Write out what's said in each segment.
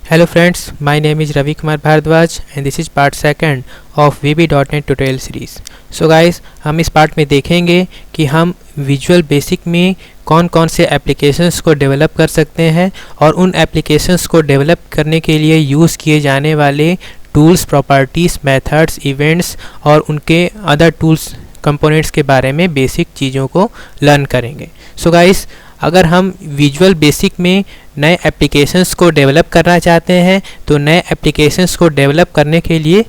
Hello friends, my name is Ravi Kumar Bhardwaj and this is part second of VB.NET tutorial series. So guys, हम इस part में देखेंगे कि हम visual basic में कौन कौन से एप्लीकेशंस को डेवलप कर सकते हैं और उन एप्लीकेशंस को डेवलप करने के लिए यूज़ किए जाने वाले टूल्स, प्रॉपर्टीज़, मेथड्स, इवेंट्स और उनके अदर टूल्स कंपोनेंट्स के बारे में बेसिक चीज़ों को लर्न करेंगे. सो गाइस, अगर हम विजुअल बेसिक में नए एप्लीकेशंस को डेवलप करना चाहते हैं तो नए एप्लीकेशंस को डेवलप करने के लिए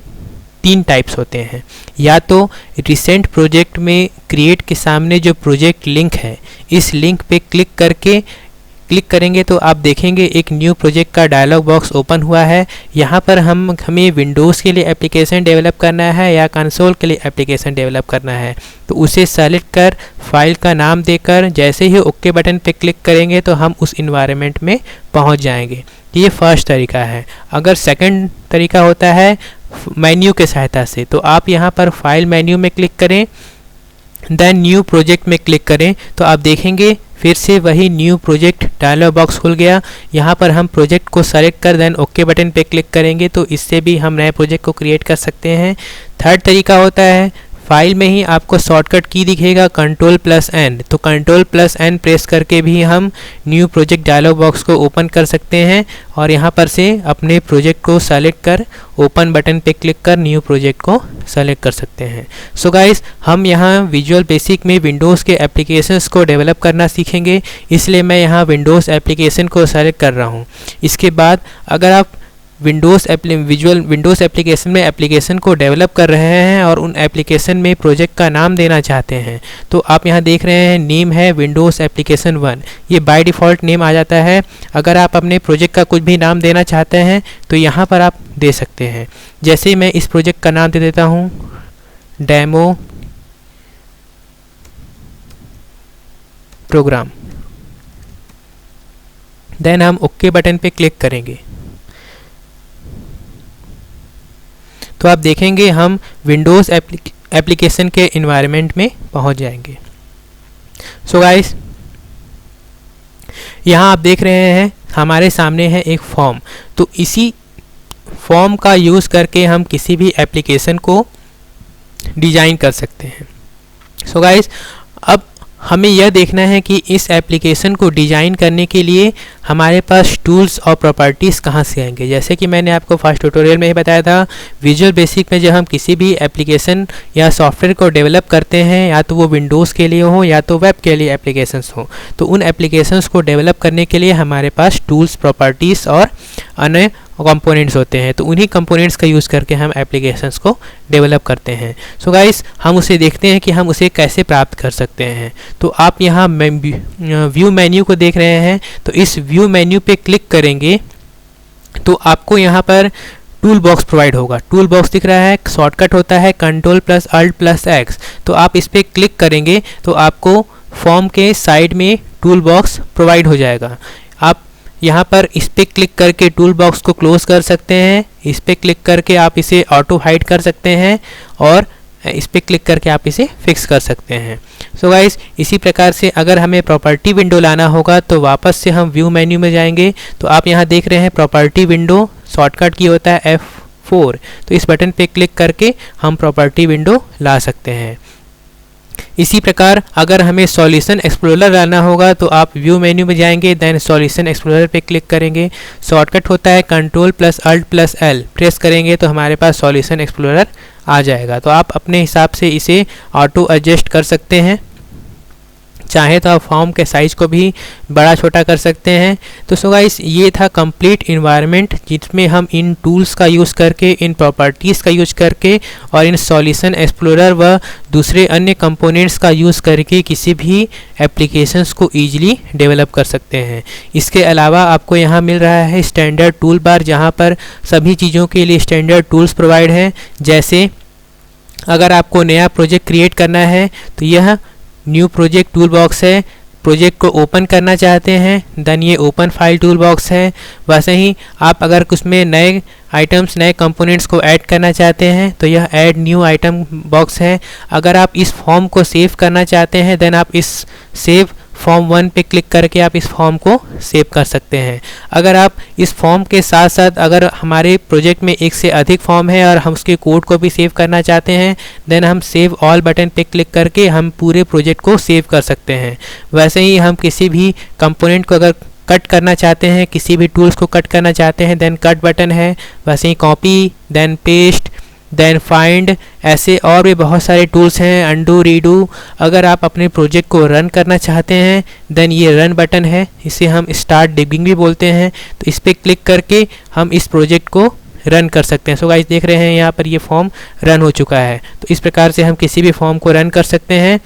तीन टाइप्स होते हैं. या तो रिसेंट प्रोजेक्ट में क्रिएट के सामने जो प्रोजेक्ट लिंक है, इस लिंक पे क्लिक करेंगे तो आप देखेंगे एक न्यू प्रोजेक्ट का डायलॉग बॉक्स ओपन हुआ है. यहाँ पर हमें विंडोज़ के लिए एप्लीकेशन डेवलप करना है या कंसोल के लिए एप्लीकेशन डेवलप करना है तो उसे सेलेक्ट कर फाइल का नाम देकर जैसे ही ओके बटन पे क्लिक करेंगे तो हम उस इन्वायरमेंट में पहुँच जाएंगे. ये फर्स्ट तरीका है. अगर सेकंड तरीका होता है मेन्यू के सहायता से, तो आप यहाँ पर फाइल मेन्यू में क्लिक करें, देन न्यू प्रोजेक्ट में क्लिक करें तो आप देखेंगे फिर से वही न्यू प्रोजेक्ट डायलॉग बॉक्स खुल गया. यहाँ पर हम प्रोजेक्ट को सेलेक्ट कर देन ओके बटन पे क्लिक करेंगे तो इससे भी हम नए प्रोजेक्ट को क्रिएट कर सकते हैं. थर्ड तरीका होता है फाइल में ही आपको शॉर्टकट की दिखेगा Ctrl+N, तो Ctrl+N प्रेस करके भी हम न्यू प्रोजेक्ट डायलॉग बॉक्स को ओपन कर सकते हैं और यहाँ पर से अपने प्रोजेक्ट को सेलेक्ट कर ओपन बटन पे क्लिक कर न्यू प्रोजेक्ट को सेलेक्ट कर सकते हैं. सो गाइस, हम यहाँ विजुअल बेसिक में विंडोज़ के एप्लीकेशंस को डेवलप करना सीखेंगे, इसलिए मैं यहाँ विंडोज़ एप्लीकेशन को सेलेक्ट कर रहा हूँ. इसके बाद अगर आप विंडोज़ एप्लीकेशन में एप्लीकेशन को डेवलप कर रहे हैं और उन एप्लीकेशन में प्रोजेक्ट का नाम देना चाहते हैं तो आप यहाँ देख रहे हैं नेम है विंडोज़ एप्लीकेशन 1. ये बाय डिफ़ॉल्ट नेम आ जाता है. अगर आप अपने प्रोजेक्ट का कुछ भी नाम देना चाहते हैं तो यहाँ पर आप दे सकते हैं. जैसे मैं इस प्रोजेक्ट का नाम दे देता हूँ डेमो प्रोग्राम. देन हम ओके बटन पे क्लिक करेंगे तो आप देखेंगे हम विंडोज़ एप्लीकेशन के इन्वायरमेंट में पहुंच जाएंगे. सो गाइस, यहाँ आप देख रहे हैं हमारे सामने है एक फॉर्म. तो इसी फॉर्म का यूज़ करके हम किसी भी एप्लीकेशन को डिज़ाइन कर सकते हैं. सो गाइस, अब हमें यह देखना है कि इस एप्लीकेशन को डिज़ाइन करने के लिए हमारे पास टूल्स और प्रॉपर्टीज़ कहाँ से आएंगे. जैसे कि मैंने आपको फर्स्ट ट्यूटोरियल में ही बताया था, विजुअल बेसिक में जब हम किसी भी एप्लीकेशन या सॉफ्टवेयर को डेवलप करते हैं, या तो वो विंडोज़ के लिए हो या तो वेब के लिए एप्लीकेशंस हो, तो उन एप्लीकेशंस को डेवलप करने के लिए हमारे पास टूल्स, प्रॉपर्टीज़ और अन्य कंपोनेंट्स होते हैं. तो उन्हीं कंपोनेंट्स का यूज़ करके हम एप्लीकेशंस को डेवलप करते हैं. सो गाइस, हम उसे देखते हैं कि हम उसे कैसे प्राप्त कर सकते हैं. तो आप यहाँ व्यू मेन्यू को देख रहे हैं, तो इस व्यू मेन्यू पे क्लिक करेंगे तो आपको यहाँ पर टूल बॉक्स प्रोवाइड होगा. टूल बॉक्स दिख रहा है, शॉर्टकट होता है Ctrl+Alt+X. तो आप इस पर क्लिक करेंगे तो आपको फॉर्म के साइड में टूल बॉक्स प्रोवाइड हो जाएगा. आप यहाँ पर इस पर क्लिक करके टूल बॉक्स को क्लोज कर सकते हैं. इस पर क्लिक करके आप इसे ऑटो हाइड कर सकते हैं और इस पर क्लिक करके आप इसे फिक्स कर सकते हैं. सो गाइस, इसी प्रकार से अगर हमें प्रॉपर्टी विंडो लाना होगा तो वापस से हम व्यू मेन्यू में जाएंगे. तो आप यहाँ देख रहे हैं प्रॉपर्टी विंडो, शॉर्टकट की होता है F4. तो इस बटन पे क्लिक करके हम प्रॉपर्टी विंडो ला सकते हैं. इसी प्रकार अगर हमें सॉल्यूशन एक्सप्लोरर लाना होगा तो आप व्यू मेन्यू में जाएंगे, देन सॉल्यूशन एक्सप्लोरर पे क्लिक करेंगे. शॉर्टकट होता है Ctrl+Alt+L. प्रेस करेंगे तो हमारे पास सॉल्यूशन एक्सप्लोरर आ जाएगा. तो आप अपने हिसाब से इसे ऑटो एडजस्ट कर सकते हैं. चाहे तो आप फॉर्म के साइज़ को भी बड़ा छोटा कर सकते हैं. तो सो गाइस, ये था कंप्लीट इन्वायरमेंट जिसमें हम इन टूल्स का यूज़ करके, इन प्रॉपर्टीज़ का यूज़ करके और इन सॉल्यूशन एक्सप्लोरर व दूसरे अन्य कंपोनेंट्स का यूज़ करके किसी भी एप्लीकेशंस को ईजिली डेवलप कर सकते हैं. इसके अलावा आपको यहाँ मिल रहा है स्टैंडर्ड टूल बार, जहाँ पर सभी चीज़ों के लिए स्टैंडर्ड टूल्स प्रोवाइड हैं. जैसे अगर आपको नया प्रोजेक्ट क्रिएट करना है तो यह न्यू प्रोजेक्ट टूल बॉक्स है. प्रोजेक्ट को ओपन करना चाहते हैं देन ये ओपन फाइल टूल बॉक्स है. वैसे ही आप अगर कुछ में नए आइटम्स, नए कंपोनेंट्स को ऐड करना चाहते हैं तो यह ऐड न्यू आइटम बॉक्स है. अगर आप इस फॉर्म को सेव करना चाहते हैं देन आप इस सेव फॉर्म 1 पे क्लिक करके आप इस फॉर्म को सेव कर सकते हैं। अगर आप इस फॉर्म के साथ साथ अगर हमारे प्रोजेक्ट में एक से अधिक फॉर्म है और हम उसके कोड को भी सेव करना चाहते हैं, देन हम सेव ऑल बटन पे क्लिक करके हम पूरे प्रोजेक्ट को सेव कर सकते हैं। वैसे ही हम किसी भी कंपोनेंट को अगर कट करना चाहते हैं, किसी भी टूल्स को कट करना चाहते हैं, देन कट बटन है। वैसे ही copy, then paste, then find, ऐसे और भी बहुत सारे टूल्स हैं, अंडू, रीडू। अगर आप अपने प्रोजेक्ट को रन करना चाहते हैं, देन ये रन बटन है, इसे हम स्टार्ट डिबिंग भी बोलते हैं। तो इस पर क्लिक करके हम इस प्रोजेक्ट को रन कर सकते हैं। सो गाइस देख रहे हैं यहाँ पर ये फॉर्म रन हो चुका है। तो इस प्रकार से हम किसी भी फॉर्म को रन कर सकते हैं।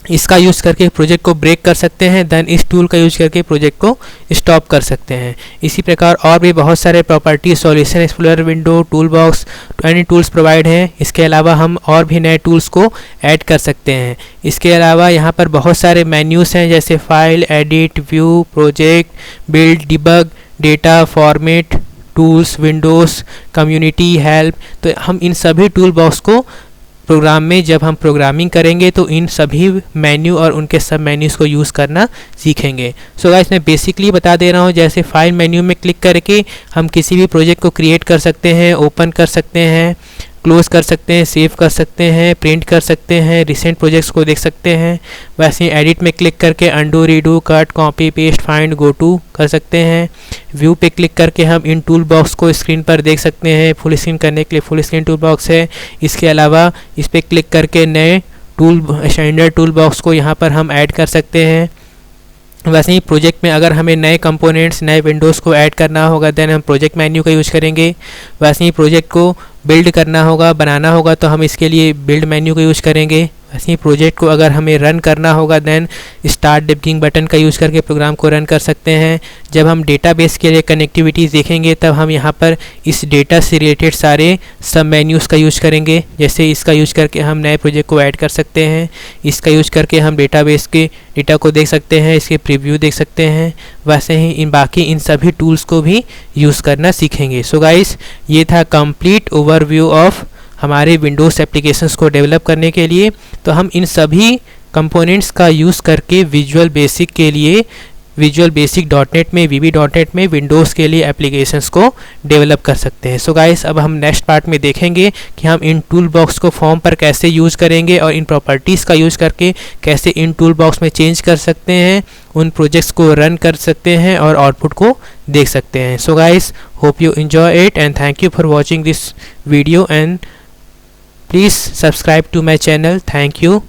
इसका यूज़ करके प्रोजेक्ट को ब्रेक कर सकते हैं, देन इस टूल का यूज़ करके प्रोजेक्ट को स्टॉप कर सकते हैं। इसी प्रकार और भी बहुत सारे property, solution explorer, window, tool box, any tools provide हैं। इसके अलावा हम और भी नए टूल्स को ऐड कर सकते हैं। इसके अलावा यहाँ पर बहुत सारे मेन्यूज़ हैं, जैसे file, edit, view, project, build, debug, data, format, tools, Windows, community, help. तो हम इन सभी टूल बॉक्स को प्रोग्राम में जब हम प्रोग्रामिंग करेंगे तो इन सभी मेन्यू और उनके सब मेन्यूज़ को यूज़ करना सीखेंगे। सो गाइस मैं बेसिकली बता दे रहा हूँ, जैसे फाइल मेन्यू में क्लिक करके हम किसी भी प्रोजेक्ट को क्रिएट कर सकते हैं, ओपन कर सकते हैं, क्लोज कर सकते हैं, सेव कर सकते हैं, प्रिंट कर सकते हैं, रिसेंट प्रोजेक्ट्स को देख सकते हैं। वैसे ही एडिट में क्लिक करके undo, redo, cut, copy, paste, find, go to कर सकते हैं। व्यू पे क्लिक करके हम इन टूल बॉक्स को स्क्रीन पर देख सकते हैं। फुल स्क्रीन करने के लिए फुल स्क्रीन टूल बॉक्स है। इसके अलावा इस पर क्लिक करके नए स्टैंडर्ड टूल बॉक्स को यहाँ पर हम ऐड कर सकते हैं। वैसे ही प्रोजेक्ट में अगर हमें नए कंपोनेंट्स, नए विंडोज़ को ऐड करना होगा, देन हम प्रोजेक्ट मेन्यू का यूज़ करेंगे। वैसे ही प्रोजेक्ट को बिल्ड करना होगा, बनाना होगा, तो हम इसके लिए बिल्ड मेन्यू का यूज़ करेंगे। वैसे ही प्रोजेक्ट को अगर हमें रन करना होगा, देन स्टार्ट डिबगिंग बटन का यूज़ करके प्रोग्राम को रन कर सकते हैं। जब हम डेटाबेस के लिए कनेक्टिविटीज़ देखेंगे, तब हम यहाँ पर इस डेटा से रिलेटेड सारे सब मेन्यूज़ का यूज़ करेंगे। जैसे इसका यूज़ करके हम नए प्रोजेक्ट को ऐड कर सकते हैं। इसका यूज़ करके हम डेटाबेस के डेटा को देख सकते हैं, इसके प्रीव्यू देख सकते हैं। वैसे ही इन सभी टूल्स को भी यूज़ करना सीखेंगे। सो गाइस ये था कंप्लीट ओवरव्यू ऑफ हमारे विंडोज़ एप्लीकेशंस को डेवलप करने के लिए। तो हम इन सभी कंपोनेंट्स का यूज़ करके विजुअल बेसिक .NET में, VB.NET में विंडोज़ के लिए एप्लीकेशंस को डेवलप कर सकते हैं। सो गाइस अब हम नेक्स्ट पार्ट में देखेंगे कि हम इन टूल बॉक्स को फॉर्म पर कैसे यूज़ करेंगे और इन प्रॉपर्टीज़ का यूज़ करके कैसे इन टूल बॉक्स में चेंज कर सकते हैं, उन प्रोजेक्ट्स को रन कर सकते हैं और आउटपुट को देख सकते हैं। So guys hope you enjoy it and thank you for watching this video and please subscribe to my channel. Thank you.